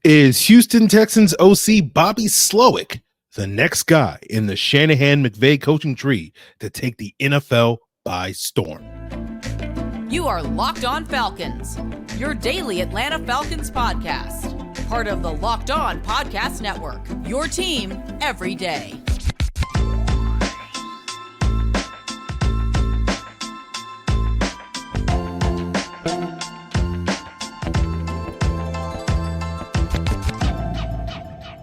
Is Houston Texans OC Bobby Slowik the next guy in the Shanahan-McVay coaching tree to take the NFL by storm? You are Locked On Falcons, your daily Atlanta Falcons podcast. Part of the Locked On Podcast Network, your team every day.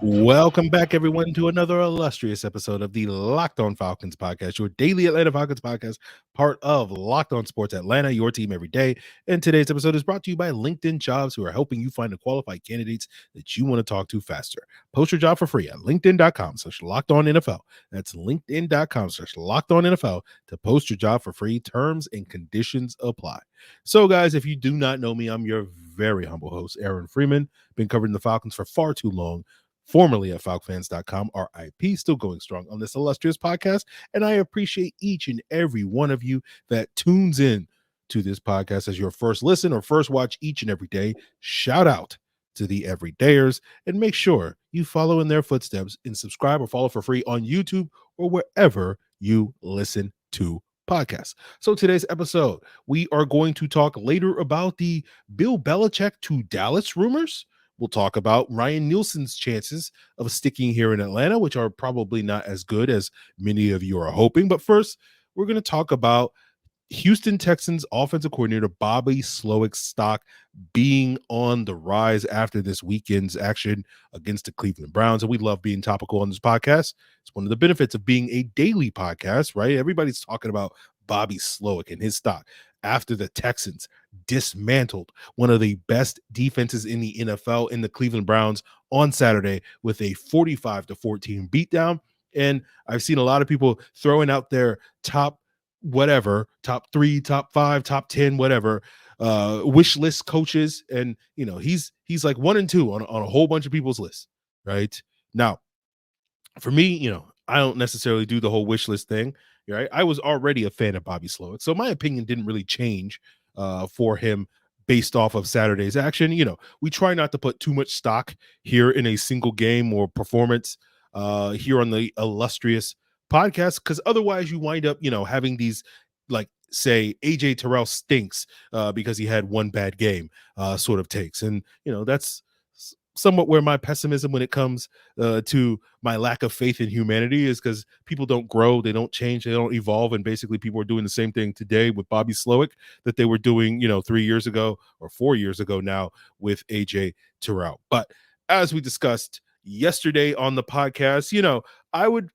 Welcome back, everyone, to another illustrious episode of the Locked On Falcons podcast, your daily Atlanta Falcons podcast, part of Locked On Sports Atlanta, your team every day. And today's episode is brought to you by LinkedIn Jobs, who are helping you find the qualified candidates that you want to talk to faster. Post your job for free at linkedin.com/LockedOnNFL. That's linkedin.com/LockedOnNFL to post your job for free. Terms and conditions apply. So, guys, if you do not know me, I'm your very humble host, Aaron Freeman. Been covering the Falcons for far too long. Formerly at falcfans.com, RIP, still going strong on this illustrious podcast. And I appreciate each and every one of you that tunes in to this podcast as your first listen or first watch each and every day. Shout out to the everydayers, and make sure you follow in their footsteps and subscribe or follow for free on YouTube or wherever you listen to podcasts. So today's episode, we are going to talk later about the Bill Belichick to Dallas rumors. We'll talk about Ryan Nielsen's chances of sticking here in Atlanta, which are probably not as good as many of you are hoping. But first, we're going to talk about Houston Texans offensive coordinator Bobby Slowik's stock being on the rise after this weekend's action against the Cleveland Browns. And we love being topical on this podcast. It's one of the benefits of being a daily podcast, right? Everybody's talking about Bobby Slowik and his stock after the Texans dismantled one of the best defenses in the NFL in the Cleveland Browns on Saturday with a 45-14 beatdown. And I've seen a lot of people throwing out their top 3, top 5, top 10, whatever, wish list coaches. And, you know, he's like 1 and 2 on a whole bunch of people's lists, right? Now, for me, you know, I don't necessarily do the whole wish list thing, right? I was already a fan of Bobby Slowik, so my opinion didn't really change for him based off of Saturday's action. You know, we try not to put too much stock here in a single game or performance here on the illustrious podcast, because otherwise you wind up, you know, having these, like, say AJ Terrell stinks because he had one bad game sort of takes. And, you know, that's somewhat where my pessimism when it comes to my lack of faith in humanity is, because people don't grow, they don't change, they don't evolve. And basically people are doing the same thing today with Bobby Slowik that they were doing, you know, 3 years ago or 4 years ago now with AJ Terrell. But as we discussed yesterday on the podcast, you know, I would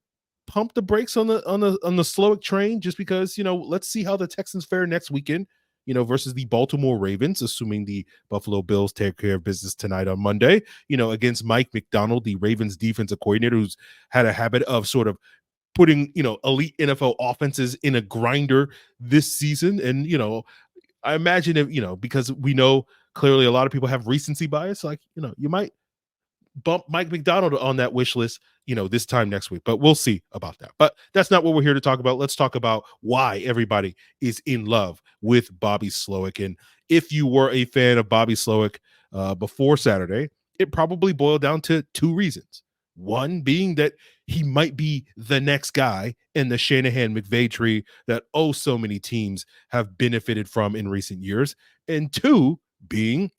pump the brakes on the Slowik train, just because, you know, let's see how the Texans fare next weekend, you know, versus the Baltimore Ravens, assuming the Buffalo Bills take care of business tonight on Monday, you know, against Mike McDonald, the Ravens defensive coordinator, who's had a habit of sort of putting, you know, elite NFL offenses in a grinder this season. And, you know, I imagine if, you know, because we know clearly a lot of people have recency bias, like, you know, you might bump Mike McDonald on that wish list, you know, this time next week, but we'll see about that. But that's not what we're here to talk about. Let's talk about why everybody is in love with Bobby Slowik. And if you were a fan of Bobby Slowik before Saturday, it probably boiled down to 2 reasons. One being that he might be the next guy in the Shanahan-McVay tree that so many teams have benefited from in recent years. And 2 being,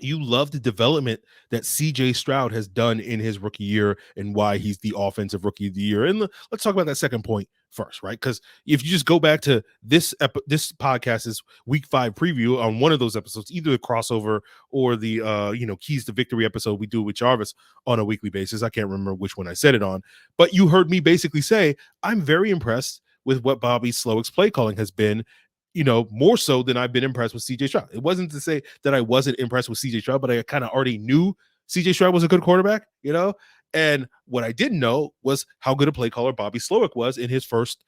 you love the development that CJ Stroud has done in his rookie year and why he's the offensive rookie of the year. And let's talk about that second point first, right? Because if you just go back to this podcast's week 5 preview on one of those episodes, either the crossover or the you know, keys to victory episode we do with Jarvis on a weekly basis. I can't remember which one I said it on, but you heard me basically say I'm very impressed with what Bobby Slowik's play calling has been, you know, more so than I've been impressed with CJ Stroud. It wasn't to say that I wasn't impressed with CJ Stroud, but I kind of already knew CJ Stroud was a good quarterback, you know? And what I didn't know was how good a play caller Bobby Slowik was in his first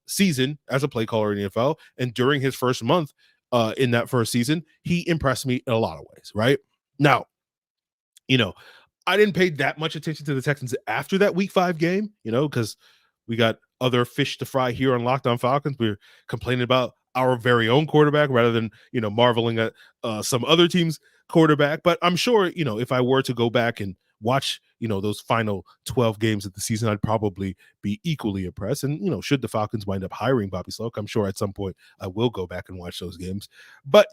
season as a play caller in the NFL. And during his first month in that first season, he impressed me in a lot of ways, right? Now, you know, I didn't pay that much attention to the Texans after that week 5 game, you know, because we got other fish to fry here on Locked On Falcons. We're complaining about our very own quarterback rather than, you know, marveling at some other teams' quarterback. But I'm sure, if I were to go back and watch, those final 12 games of the season, I'd probably be equally impressed. And, should the Falcons wind up hiring Bobby Slowik, I'm sure at some point I will go back and watch those games. But,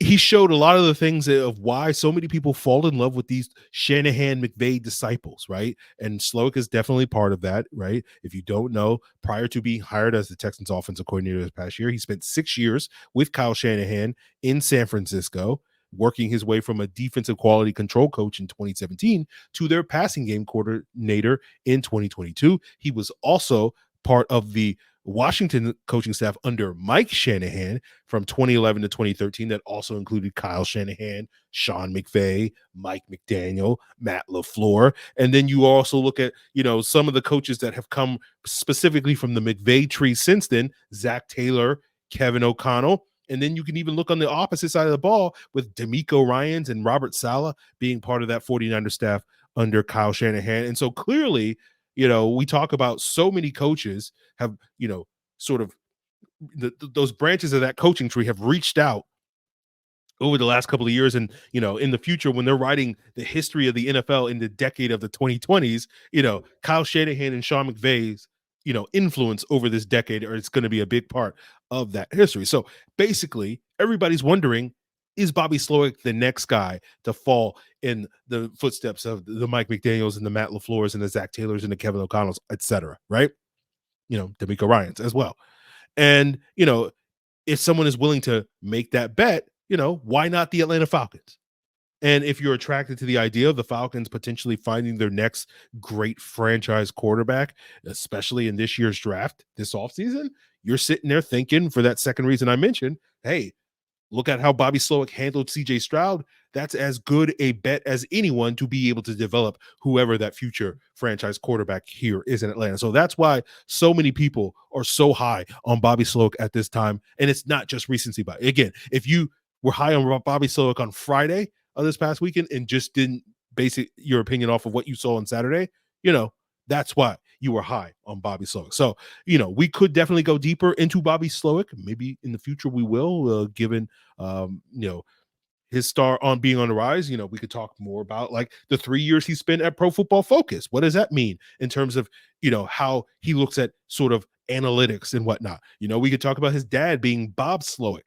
he showed a lot of the things of why so many people fall in love with these Shanahan McVay disciples, right? And Slowik is definitely part of that, right? If you don't know, prior to being hired as the Texans offensive coordinator this past year, he spent 6 years with Kyle Shanahan in San Francisco, working his way from a defensive quality control coach in 2017 to their passing game coordinator in 2022. He was also part of the Washington coaching staff under Mike Shanahan from 2011 to 2013 that also included Kyle Shanahan, Sean McVay, Mike McDaniel, Matt LaFleur. And then you also look at, some of the coaches that have come specifically from the McVay tree since then, Zach Taylor, Kevin O'Connell. And then you can even look on the opposite side of the ball with D'Amico Ryans and Robert Saleh being part of that 49er staff under Kyle Shanahan. And so clearly, we talk about so many coaches have, sort of those branches of that coaching tree have reached out over the last couple of years. And, in the future, when they're writing the history of the NFL in the decade of the 2020s, Kyle Shanahan and Sean McVay's, influence over this decade, or it's going to be a big part of that history. So basically, everybody's wondering, is Bobby Slowik the next guy to fall in the footsteps of the Mike McDaniels and the Matt LaFleurs and the Zach Taylors and the Kevin O'Connells, et cetera, right? D'Amico Ryans as well. And, if someone is willing to make that bet, why not the Atlanta Falcons? And if you're attracted to the idea of the Falcons potentially finding their next great franchise quarterback, especially in this year's draft, this offseason, you're sitting there thinking, for that second reason I mentioned, hey, look at how Bobby Slowik handled CJ Stroud. That's as good a bet as anyone to be able to develop whoever that future franchise quarterback here is in Atlanta. So that's why so many people are so high on Bobby Slowik at this time. And it's not just recency bias. Again, if you were high on Bobby Slowik on Friday of this past weekend and just didn't base your opinion off of what you saw on Saturday, that's why you were high on Bobby Slowik. So, we could definitely go deeper into Bobby Slowik. Maybe in the future we will, given, his star on being on the rise. We could talk more about like the 3 years he spent at Pro Football Focus. What does that mean in terms of, how he looks at sort of analytics and whatnot? We could talk about his dad being Bob Slowik,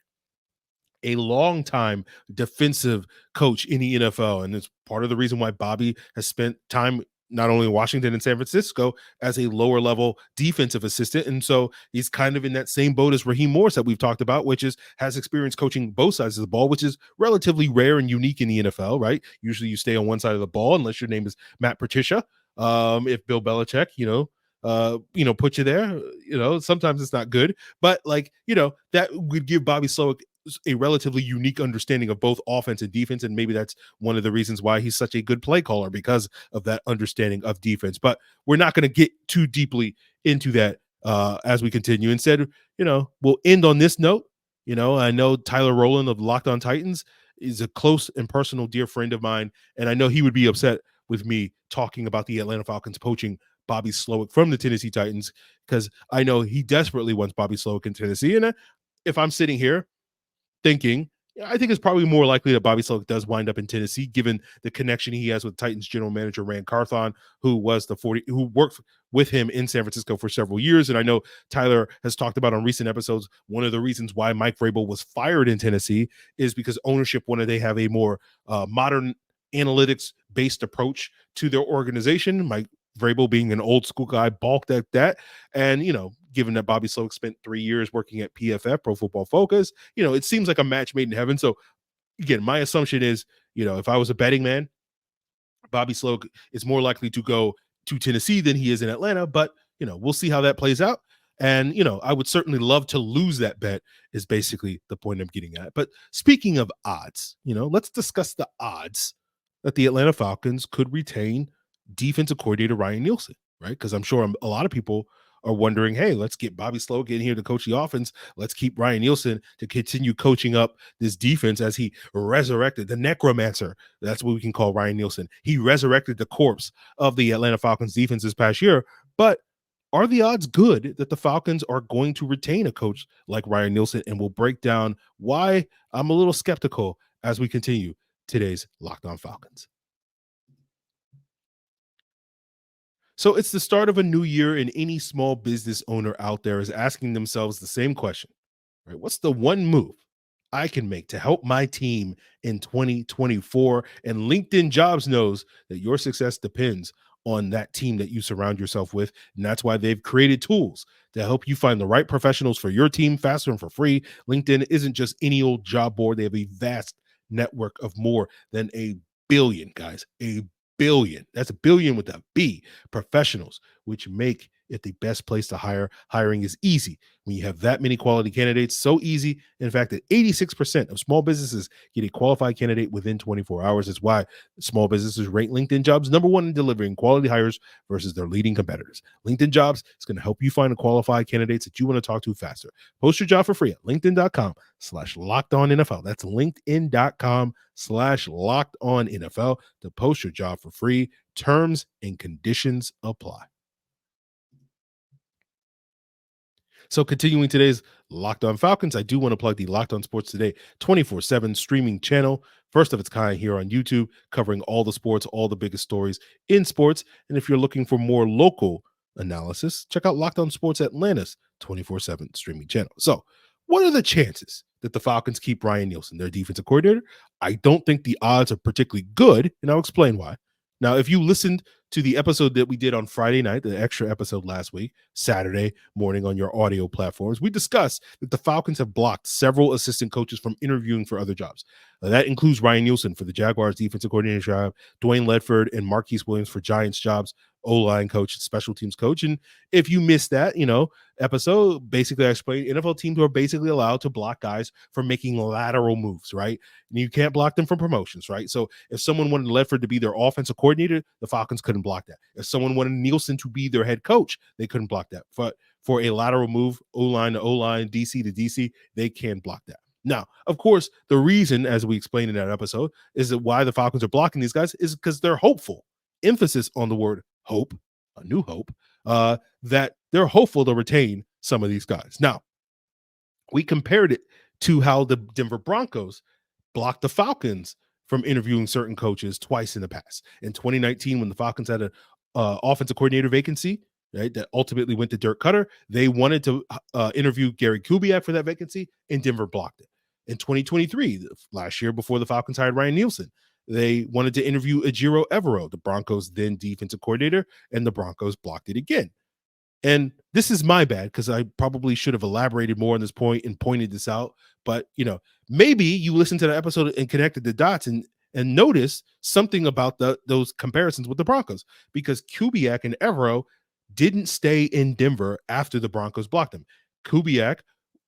a longtime defensive coach in the NFL. And it's part of the reason why Bobby has spent time not only in Washington and San Francisco as a lower level defensive assistant. And so he's kind of in that same boat as Raheem Morris that we've talked about, which has experience coaching both sides of the ball, which is relatively rare and unique in the NFL, right? Usually you stay on one side of the ball unless your name is Matt Patricia. If Bill Belichick, put you there, sometimes it's not good, but that would give Bobby Slowik a relatively unique understanding of both offense and defense. And maybe that's one of the reasons why he's such a good play caller, because of that understanding of defense. But we're not going to get too deeply into that as we continue. Instead, we'll end on this note. I know Tyler Rowland of Locked On Titans is a close and personal dear friend of mine, and I know he would be upset with me talking about the Atlanta Falcons poaching Bobby Slowik from the Tennessee Titans, because I know he desperately wants Bobby Slowik in Tennessee. And if I'm sitting here thinking, I think it's probably more likely that Bobby Slowik does wind up in Tennessee, given the connection he has with Titans general manager Rand Carthon, who worked with him in San Francisco for several years. And I know Tyler has talked about on recent episodes, one of the reasons why Mike Vrabel was fired in Tennessee is because ownership wanted they have a more modern analytics-based approach to their organization. Mike Vrabel, being an old school guy, balked at that. And, given that Bobby Slowik spent 3 years working at PFF, Pro Football Focus, it seems like a match made in heaven. So again, my assumption is, if I was a betting man, Bobby Slowik is more likely to go to Tennessee than he is in Atlanta, but, we'll see how that plays out. And, I would certainly love to lose that bet is basically the point I'm getting at. But speaking of odds, let's discuss the odds that the Atlanta Falcons could retain defensive coordinator Ryan Nielsen, right? Because I'm sure a lot of people are wondering, hey, let's get Bobby Slowik in here to coach the offense. Let's keep Ryan Nielsen to continue coaching up this defense as he resurrected the necromancer. That's what we can call Ryan Nielsen. He resurrected the corpse of the Atlanta Falcons defense this past year. But are the odds good that the Falcons are going to retain a coach like Ryan Nielsen? And we'll break down why I'm a little skeptical as we continue today's Locked On Falcons. So it's the start of a new year, and any small business owner out there is asking themselves the same question, right? What's the one move I can make to help my team in 2024? And LinkedIn Jobs knows that your success depends on that team that you surround yourself with. And that's why they've created tools to help you find the right professionals for your team faster and for free. LinkedIn isn't just any old job board. They have a vast network of more than a billion, guys, a billion. That's a billion with a B professionals, which make it the best place to hire. Hiring is easy when you have that many quality candidates. So easy, in fact, that 86% of small businesses get a qualified candidate within 24 hours. That's why small businesses rate LinkedIn Jobs #1 in delivering quality hires versus their leading competitors. LinkedIn Jobs is going to help you find the qualified candidates that you want to talk to faster. Post your job for free at linkedin.com/lockedonnfl. That's linkedin.com/lockedonnfl to post your job for free. Terms and conditions apply. So continuing today's Locked On Falcons, I do want to plug the Locked On Sports Today 24/7 streaming channel, first of its kind here on YouTube, covering all the sports, all the biggest stories in sports. And if you're looking for more local analysis, check out Locked On Sports Atlanta's 24/7 streaming channel. So what are the chances that the Falcons keep Ryan Nielsen, their defensive coordinator? I don't think the odds are particularly good, and I'll explain why. Now, if you listened to the episode that we did on Friday night, the extra episode last week, Saturday morning on your audio platforms, we discussed that the Falcons have blocked several assistant coaches from interviewing for other jobs. That includes Ryan Nielsen for the Jaguars defensive coordinator job, Dwayne Ledford and Marquise Williams for Giants jobs, O-line coach, special teams coach. And if you missed that, episode, basically I explained NFL teams are basically allowed to block guys from making lateral moves, right? And you can't block them from promotions, right? So if someone wanted Ledford to be their offensive coordinator, the Falcons couldn't block that. If someone wanted Nielsen to be their head coach, they couldn't block that. But for a lateral move, O-line to O-line, DC to DC, they can block that. Now, of course, the reason, as we explained in that episode, is that why the Falcons are blocking these guys is because they're hopeful. Emphasis on the word hope, a new hope, that they're hopeful to retain some of these guys. Now, we compared it to how the Denver Broncos blocked the Falcons from interviewing certain coaches twice in the past. In 2019, when the Falcons had an offensive coordinator vacancy, right, that ultimately went to Dirk Cutter, they wanted to interview Gary Kubiak for that vacancy, and Denver blocked it. In 2023, last year before the Falcons hired Ryan Nielsen, they wanted to interview Ejiro Evero, the Broncos' then defensive coordinator, and the Broncos blocked it again. And this is my bad because I probably should have elaborated more on this point and pointed this out. But, maybe you listened to the episode and connected the dots and noticed something about those comparisons with the Broncos, because Kubiak and Evero didn't stay in Denver after the Broncos blocked them. Kubiak,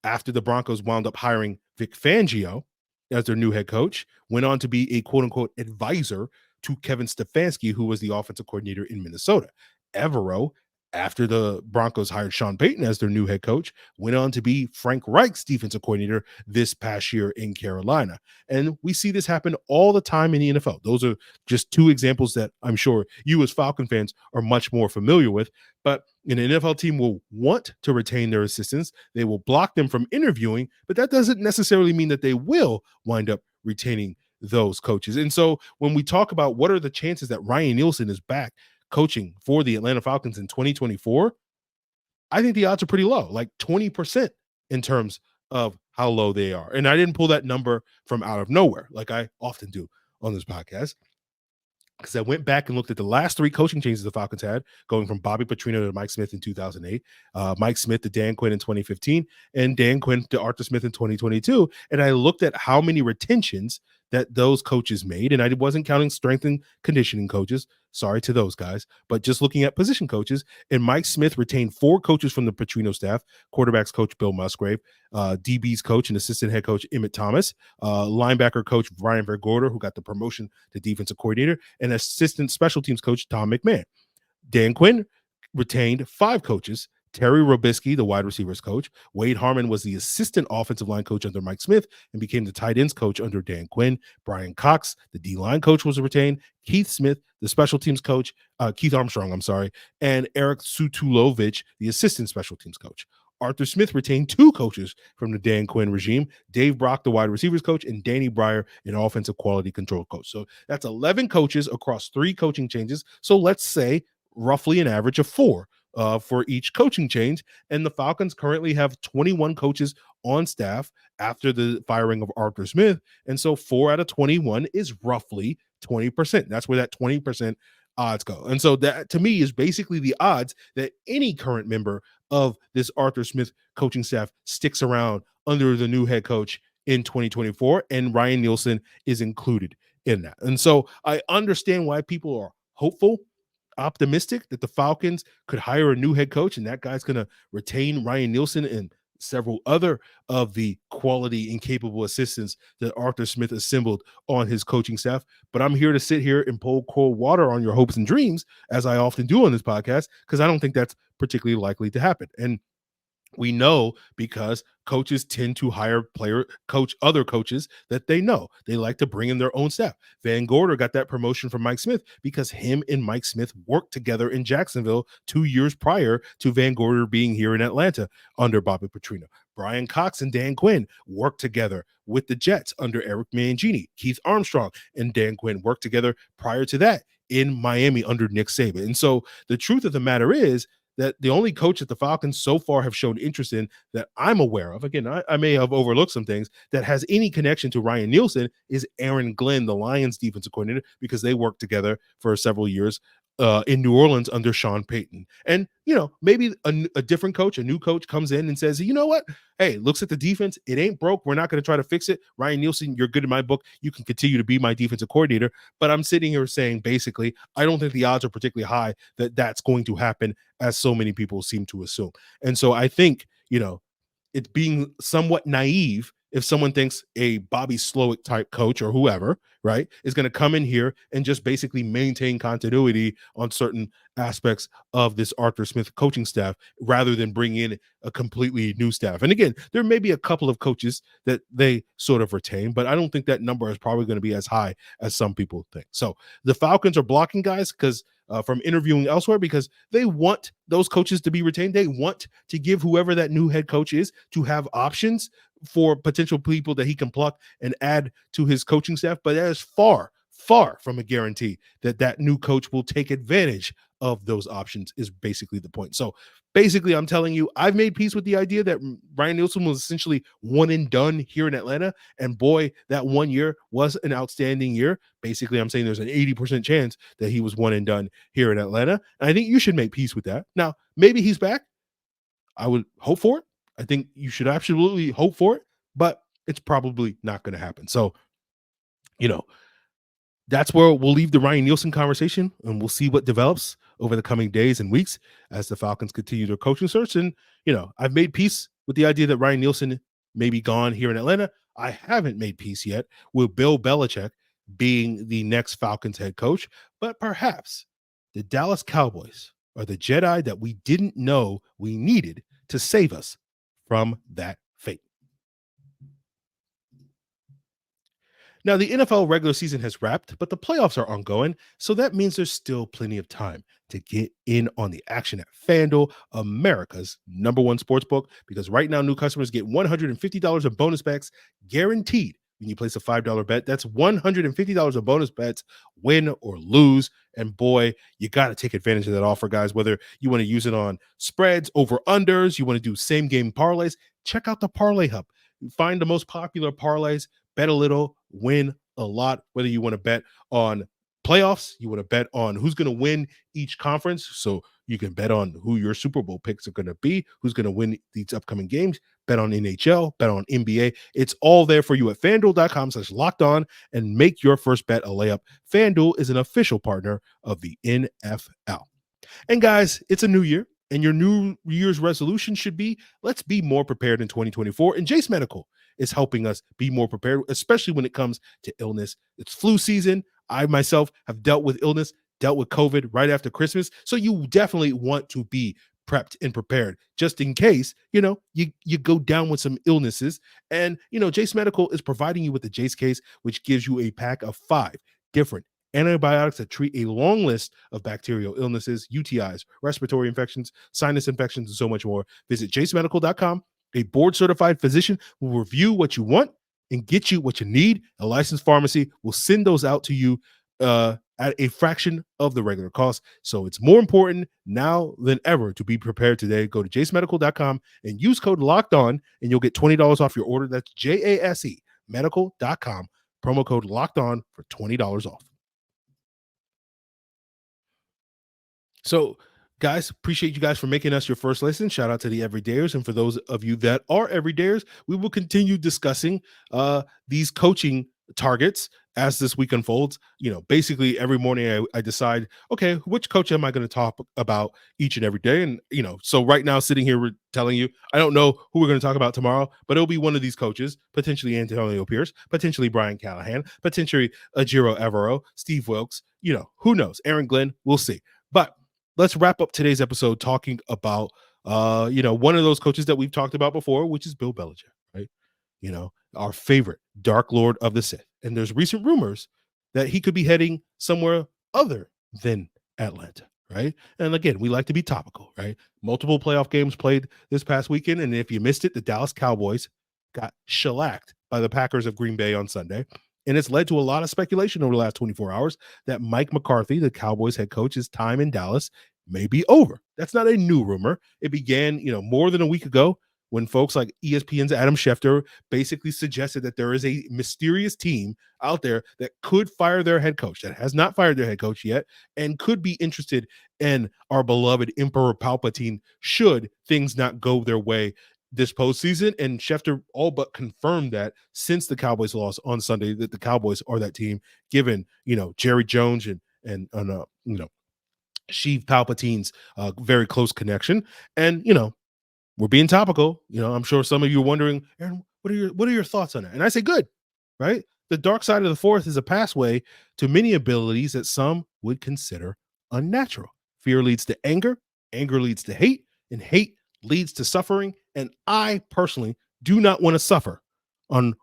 after the Broncos wound up hiring Vic Fangio as their new head coach, went on to be a quote-unquote advisor to Kevin Stefanski, who was the offensive coordinator in Minnesota. Evero, after the Broncos hired Sean Payton as their new head coach, went on to be Frank Reich's defensive coordinator this past year in Carolina. And we see this happen all the time in the NFL. Those are just two examples that I'm sure you as Falcon fans are much more familiar with. But an NFL team will want to retain their assistants. They will block them from interviewing, but that doesn't necessarily mean that they will wind up retaining those coaches. And so when we talk about what are the chances that Ryan Nielsen is back coaching for the Atlanta Falcons in 2024, I think the odds are pretty low, like 20% in terms of how low they are. And I didn't pull that number from out of nowhere, like I often do on this podcast, because I went back and looked at the last three coaching changes the Falcons had, going from Bobby Petrino to Mike Smith in 2008, Mike Smith to Dan Quinn in 2015, and Dan Quinn to Arthur Smith in 2022. And I looked at how many retentions that those coaches made, and I wasn't counting strength and conditioning coaches. Sorry to those guys, but just looking at position coaches. And Mike Smith retained 4 coaches from the Petrino staff: quarterbacks coach Bill Musgrave, DB's coach and assistant head coach Emmett Thomas, linebacker coach Brian Vergorder, who got the promotion to defensive coordinator, and assistant special teams coach Tom McMahon. Dan Quinn retained 5 coaches: Terry Robisky, the wide receivers coach. Wade Harmon was the assistant offensive line coach under Mike Smith and became the tight ends coach under Dan Quinn. Brian Cox, the D-line coach, was retained. Keith Smith, the special teams coach, Keith Armstrong, and Eric Sutulovic, the assistant special teams coach. Arthur Smith retained 2 coaches from the Dan Quinn regime, Dave Brock, the wide receivers coach, and Danny Breyer, an offensive quality control coach. So that's 11 coaches across 3 coaching changes. So let's say roughly an average of 4 for each coaching change. And the Falcons currently have 21 coaches on staff after the firing of Arthur Smith. And so 4 out of 21 is roughly 20%. That's where that 20% odds go. And so that to me is basically the odds that any current member of this Arthur Smith coaching staff sticks around under the new head coach in 2024, and Ryan Nielsen is included in that. And so I understand why people are hopeful, optimistic that the Falcons could hire a new head coach, and that guy's going to retain Ryan Nielsen and several other of the quality and capable assistants that Arthur Smith assembled on his coaching staff. But I'm here to sit here and pour cold water on your hopes and dreams, as I often do on this podcast, because I don't think that's particularly likely to happen. And we know because coaches tend to hire other coaches that they know. They like to bring in their own staff. Van Gorder got that promotion from Mike Smith because him and Mike Smith worked together in Jacksonville 2 years prior to Van Gorder being here in Atlanta under Bobby Petrino. Brian Cox and Dan Quinn worked together with the Jets under Eric Mangini. Keith Armstrong and Dan Quinn worked together prior to that in Miami under Nick Saban. And so the truth of the matter is that the only coach that the Falcons so far have shown interest in that I'm aware of, again, I may have overlooked some things, that has any connection to Ryan Nielsen is Aaron Glenn, the Lions defensive coordinator, because they worked together for several years in New Orleans under Sean Payton. And, maybe a different coach, a new coach comes in and says, you know what? Hey, looks at the defense. It ain't broke. We're not going to try to fix it. Ryan Nielsen, you're good in my book. You can continue to be my defensive coordinator. But I'm sitting here saying, basically, I don't think the odds are particularly high that that's going to happen, as so many people seem to assume. And so I think, it's being somewhat naive if someone thinks a Bobby Slowik type coach or whoever, right, is going to come in here and just basically maintain continuity on certain aspects of this Arthur Smith coaching staff rather than bring in a completely new staff. And again, there may be a couple of coaches that they sort of retain, but I don't think that number is probably going to be as high as some people think. So the Falcons are blocking guys because from interviewing elsewhere because they want those coaches to be retained. They want to give whoever that new head coach is to have options for potential people that he can pluck and add to his coaching staff. But that is far, far from a guarantee that that new coach will take advantage of those options is basically the point. So basically, I'm telling you, I've made peace with the idea that Ryan Nielsen was essentially one and done here in Atlanta. And boy, that 1 year was an outstanding year. Basically, I'm saying there's an 80% chance that he was one and done here in Atlanta. And I think you should make peace with that. Now, maybe he's back. I would hope for it. I think you should absolutely hope for it, but it's probably not going to happen. So, that's where we'll leave the Ryan Nielsen conversation, and we'll see what develops over the coming days and weeks as the Falcons continue their coaching search. And, I've made peace with the idea that Ryan Nielsen may be gone here in Atlanta. I haven't made peace yet with Bill Belichick being the next Falcons head coach, but perhaps the Dallas Cowboys are the Jedi that we didn't know we needed to save us from that fate. Now, the NFL regular season has wrapped, but the playoffs are ongoing, so that means there's still plenty of time to get in on the action at FanDuel, America's #1 sportsbook, because right now new customers get $150 of bonus bets guaranteed when you place a $5 bet. That's $150 of bonus bets, win or lose. And boy, you got to take advantage of that offer, guys, whether you want to use it on spreads, over-unders, you want to do same-game parlays, check out the Parlay Hub. Find the most popular parlays, bet a little, win a lot, whether you want to bet on playoffs, you want to bet on who's going to win each conference, so you can bet on who your Super Bowl picks are going to be, who's going to win these upcoming games, bet on NHL, bet on NBA. It's all there for you at FanDuel.com/lockedon and make your first bet a layup. FanDuel is an official partner of the NFL. And guys, it's a new year, and your New Year's resolution should be, let's be more prepared in 2024. And Jace Medical is helping us be more prepared, especially when it comes to illness. It's flu season. I myself have dealt with illness, dealt with COVID right after Christmas. So you definitely want to be prepped and prepared just in case, you go down with some illnesses. And, Jace Medical is providing you with the Jace case, which gives you a pack of 5 different antibiotics that treat a long list of bacterial illnesses, UTIs, respiratory infections, sinus infections, and so much more. Visit jacemedical.com. A board-certified physician will review what you want and get you what you need. A licensed pharmacy will send those out to you at a fraction of the regular cost. So it's more important now than ever to be prepared today. Go to jacemedical.com and use code Locked On, and you'll get $20 off your order. That's JASE medical.com. Promo code Locked On for $20 off. So, guys, appreciate you guys for making us your first listen. Shout out to the everydayers. And for those of you that are everydayers, we will continue discussing these coaching targets as this week unfolds. Basically every morning I decide, okay, which coach am I going to talk about each and every day? And, so right now sitting here telling you, I don't know who we're going to talk about tomorrow, but it'll be one of these coaches, potentially Antonio Pierce, potentially Brian Callahan, potentially Ajiro Evero, Steve Wilkes, who knows? Aaron Glenn, we'll see. But let's wrap up today's episode talking about, one of those coaches that we've talked about before, which is Bill Belichick, right? Our favorite Dark Lord of the Sith. And there's recent rumors that he could be heading somewhere other than Atlanta, right? And again, we like to be topical, right? Multiple playoff games played this past weekend. And if you missed it, the Dallas Cowboys got shellacked by the Packers of Green Bay on Sunday. And it's led to a lot of speculation over the last 24 hours that Mike McCarthy, the Cowboys head coach, his time in Dallas may be over. That's not a new rumor. It began, more than a week ago when folks like ESPN's Adam Schefter basically suggested that there is a mysterious team out there that could fire their head coach, that has not fired their head coach yet, and could be interested in our beloved Emperor Palpatine should things not go their way this postseason. And Schefter all but confirmed that since the Cowboys lost on Sunday, that the Cowboys are that team, given, Jerry Jones and Sheev Palpatine's very close connection. And, we're being topical. I'm sure some of you are wondering, Aaron, what are your thoughts on that? And I say, good, right? The dark side of the Force is a pathway to many abilities that some would consider unnatural. Fear leads to anger leads to hate, and hate leads to suffering. And I personally do not want to suffer on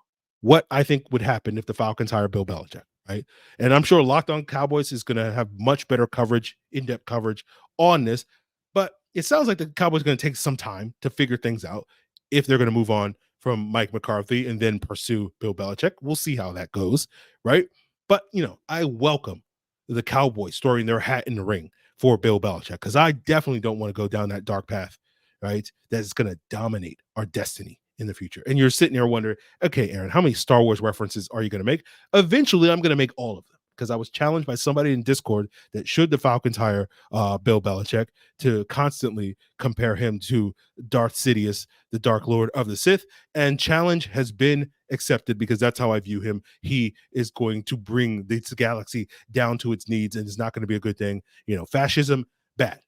what I think would happen if the Falcons hire Bill Belichick, right? And I'm sure Locked On Cowboys is going to have much better coverage, in-depth coverage on this. But it sounds like the Cowboys are going to take some time to figure things out if they're going to move on from Mike McCarthy and then pursue Bill Belichick. We'll see how that goes, right? But, I welcome the Cowboys throwing their hat in the ring for Bill Belichick, because I definitely don't want to go down that dark path, right? That's going to dominate our destiny in the future. And you're sitting there wondering, okay, Aaron, how many Star Wars references are you going to make? Eventually, I'm going to make all of them, because I was challenged by somebody in Discord that should the Falcons hire Bill Belichick, to constantly compare him to Darth Sidious, the Dark Lord of the Sith. And challenge has been accepted, because that's how I view him. He is going to bring this galaxy down to its needs, and it's not going to be a good thing. Fascism, bad.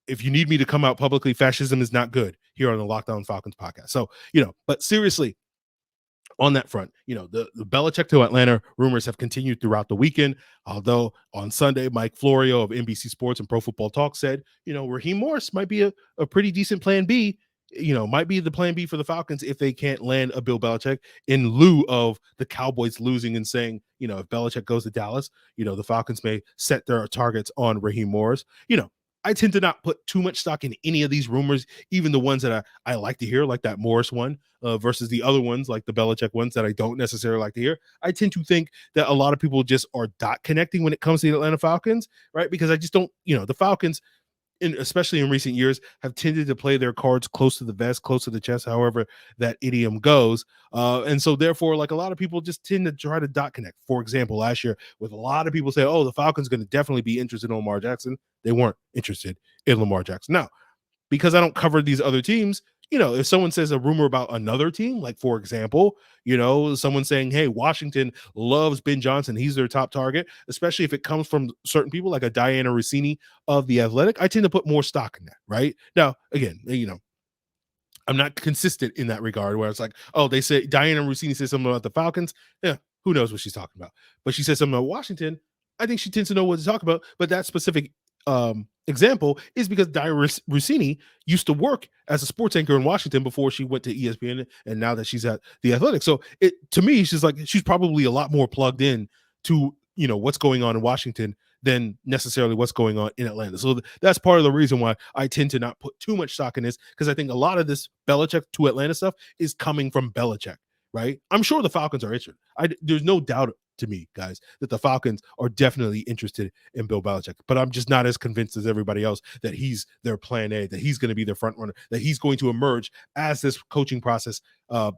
If you need me to come out publicly, fascism is not good here on the Locked On Falcons podcast. So, but seriously, on that front, the Belichick to Atlanta rumors have continued throughout the weekend. Although on Sunday, Mike Florio of NBC Sports and Pro Football Talk said, Raheem Morris might be a pretty decent plan B, might be the plan B for the Falcons if they can't land a Bill Belichick, in lieu of the Cowboys losing, and saying, if Belichick goes to Dallas, the Falcons may set their targets on Raheem Morris. I tend to not put too much stock in any of these rumors, even the ones that I like to hear, like that Morris one, versus the other ones, like the Belichick ones that I don't necessarily like to hear. I tend to think that a lot of people just are dot connecting when it comes to the Atlanta Falcons, right? Because I just don't, the Falcons, especially in recent years, have tended to play their cards close to the vest, close to the chest, however that idiom goes. And so therefore, like, a lot of people just tend to try to dot connect. For example, last year, with a lot of people say, oh, the Falcons going to definitely be interested in Lamar Jackson. They weren't interested in Lamar Jackson. Now, because I don't cover these other teams, if someone says a rumor about another team, like, for example, someone saying, hey, Washington loves Ben Johnson, he's their top target, especially if it comes from certain people like a Diana Rossini of The Athletic, I tend to put more stock in that, right? Now, again, I'm not consistent in that regard, where it's like, oh, they say Diana Rossini says something about the Falcons. Yeah, who knows what she's talking about? But she says something about Washington. I think she tends to know what to talk about. But that specific example is because Diana Rossini used to work as a sports anchor in Washington before she went to ESPN, and now that she's at The Athletic. So to me, she's probably a lot more plugged in to what's going on in Washington than necessarily what's going on in Atlanta. So that's part of the reason why I tend to not put too much stock in this, because I think a lot of this Belichick to Atlanta stuff is coming from Belichick, right? I'm sure the Falcons are interested. There's no doubt to me, guys, that the Falcons are definitely interested in Bill Belichick, but I'm just not as convinced as everybody else that he's their plan A, that he's going to be their front runner, that he's going to emerge as this coaching process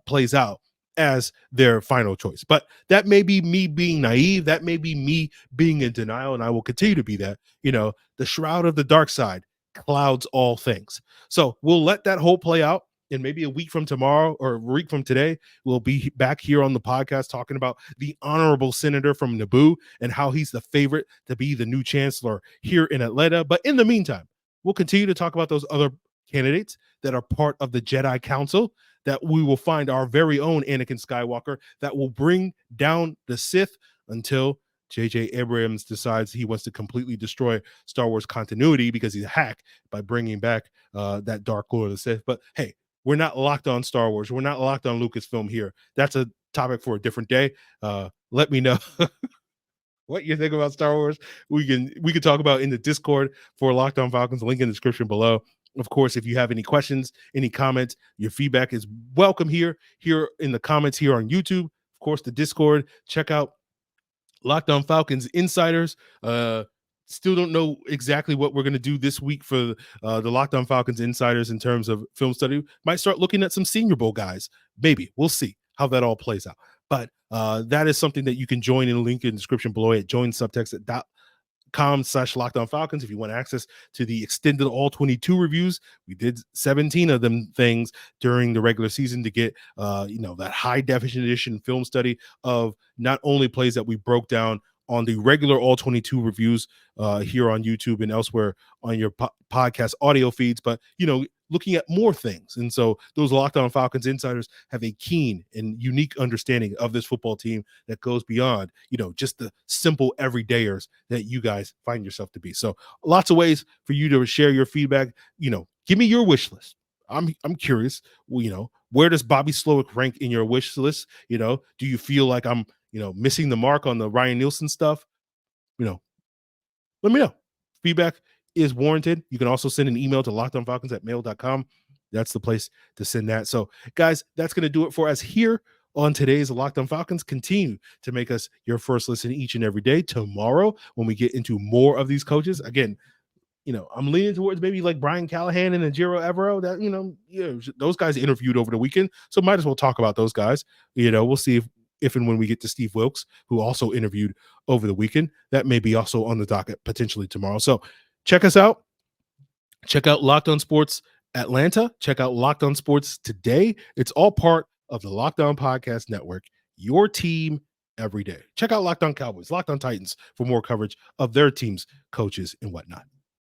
plays out as their final choice. But that may be me being naive. That may be me being in denial, and I will continue to be that. The shroud of the dark side clouds all things. So we'll let that whole play out. And maybe a week from tomorrow or a week from today, we'll be back here on the podcast talking about the honorable senator from Naboo and how he's the favorite to be the new chancellor here in Atlanta. But in the meantime, we'll continue to talk about those other candidates that are part of the Jedi Council, that we will find our very own Anakin Skywalker that will bring down the Sith until J.J. Abrams decides he wants to completely destroy Star Wars continuity because he's a hack by bringing back that Dark Lord of the Sith. But hey, we're not locked on Star Wars. We're not locked on Lucasfilm here. That's a topic for a different day. Let me know what you think about Star Wars. We can talk about in the Discord for Locked On Falcons. Link in the description below. Of course, if you have any questions, any comments, your feedback is welcome here in the comments here on YouTube. Of course, the Discord. Check out Locked On Falcons Insiders. Still don't know exactly what we're going to do this week for the Locked On Falcons Insiders in terms of film study. Might start looking at some Senior Bowl guys. Maybe. We'll see how that all plays out. But that is something that you can join in the link in the description below at joinsubtext.com/LockedOnFalcons if you want access to the extended all 22 reviews. We did 17 of them things during the regular season to get that high definition edition film study of not only plays that we broke down on the regular all 22 reviews here on YouTube and elsewhere on your podcast audio feeds, but looking at more things. And so those Locked On Falcons Insiders have a keen and unique understanding of this football team that goes beyond, just the simple everydayers that you guys find yourself to be. So lots of ways for you to share your feedback. Give me your wish list. I'm curious, where does Bobby Slowik rank in your wish list? Do you feel like I'm, missing the mark on the Ryan Nielsen stuff? Let me know. Feedback is warranted. You can also send an email to lockedonfalcons@mail.com. That's the place to send that. So, guys, that's going to do it for us here on today's Locked On Falcons. Continue to make us your first listen each and every day. Tomorrow, when we get into more of these coaches, again, I'm leaning towards maybe like Brian Callahan and Ejiro Evero. That those guys interviewed over the weekend, so might as well talk about those guys. We'll see if and when we get to Steve Wilkes, who also interviewed over the weekend. That may be also on the docket potentially tomorrow. So check us out. Check out Locked On Sports Atlanta. Check out Locked On Sports Today. It's all part of the Locked On Podcast Network, your team every day. Check out Locked On Cowboys, Locked On Titans for more coverage of their teams, coaches, and whatnot.